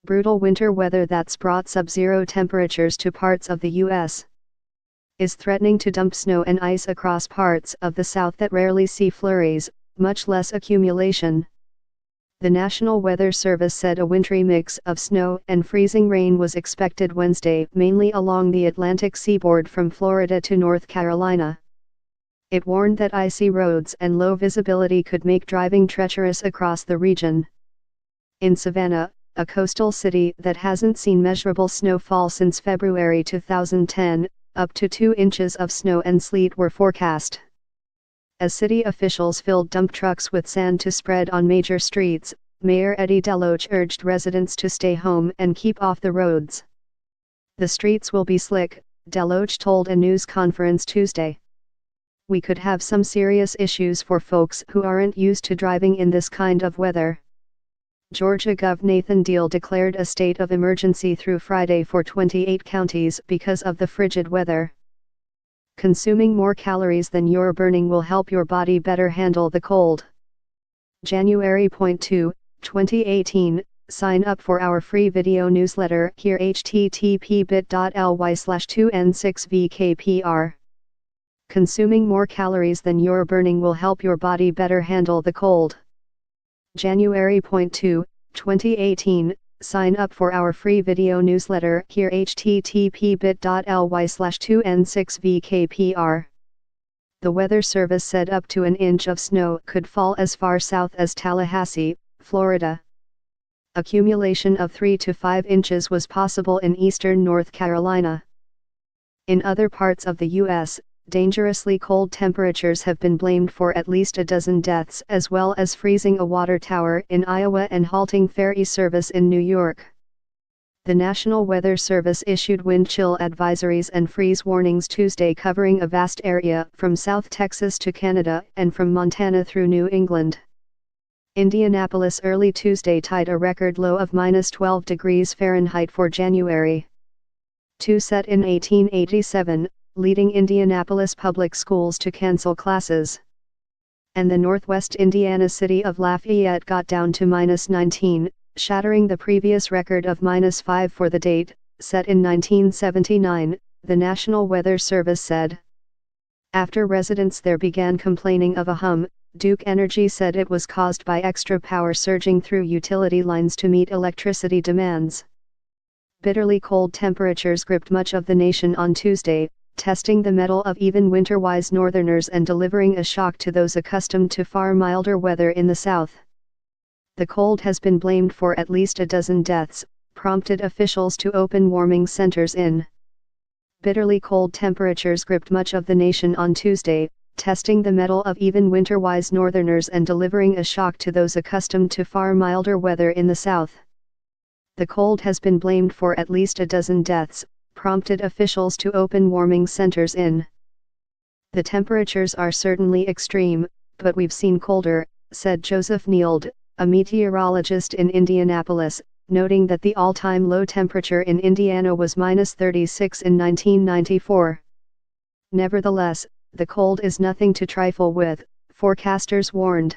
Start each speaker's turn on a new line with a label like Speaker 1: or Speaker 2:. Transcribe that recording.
Speaker 1: brutal winter weather that's brought sub-zero temperatures to parts of the U.S. is threatening to dump snow and ice across parts of the South that rarely see flurries, much less accumulation. The National Weather Service said a wintry mix of snow and freezing rain was expected Wednesday, mainly along the Atlantic seaboard from Florida to North Carolina. It warned that icy roads and low visibility could make driving treacherous across the region. In Savannah, a coastal city that hasn't seen measurable snowfall since February 2010, up to 2 inches of snow and sleet were forecast. As city officials filled dump trucks with sand to spread on major streets, Mayor Eddie DeLoach urged residents to stay home and keep off the roads. The streets will be slick, DeLoach told a news conference Tuesday. We could have some serious issues for folks who aren't used to driving in this kind of weather. Georgia Gov. Nathan Deal declared a state of emergency through Friday for 28 counties because of the frigid weather. Consuming more calories than you're burning will help your body better handle the cold. January 2, 2018, sign up for our free video newsletter here http://bit.ly/2n6vkpr. Consuming more calories than you're burning will help your body better handle the cold. January 2, 2018, sign up for our free video newsletter here http://bit.ly/2n6vkpr. The Weather Service said up to an inch of snow could fall as far south as Tallahassee, Florida. Accumulation of 3 to 5 inches was possible in eastern North Carolina. In other parts of the U.S., dangerously cold temperatures have been blamed for at least a dozen deaths, as well as freezing a water tower in Iowa and halting ferry service in New York. The National Weather Service issued wind chill advisories and freeze warnings Tuesday, covering a vast area from South Texas to Canada and from Montana through New England. Indianapolis early Tuesday tied a record low of -12 degrees Fahrenheit for January. Set in 1887, leading Indianapolis public schools to cancel classes. And the northwest Indiana city of Lafayette got down to -19, shattering the previous record of -5 for the date, set in 1979, the National Weather Service said. After residents there began complaining of a hum, Duke Energy said it was caused by extra power surging through utility lines to meet electricity demands. Bitterly cold temperatures gripped much of the nation on Tuesday, testing the mettle of even winter-wise northerners and delivering a shock to those accustomed to far milder weather in the south. The cold has been blamed for at least a dozen deaths, prompted officials to open warming centers in. Bitterly cold temperatures gripped much of the nation on Tuesday, testing the mettle of even winter-wise northerners and delivering a shock to those accustomed to far milder weather in the south. The cold has been blamed for at least a dozen deaths, prompted officials to open warming centers in. The temperatures are certainly extreme, but we've seen colder, said Joseph Neild, a meteorologist in Indianapolis, noting that the all-time low temperature in Indiana was -36 in 1994. Nevertheless, the cold is nothing to trifle with, forecasters warned.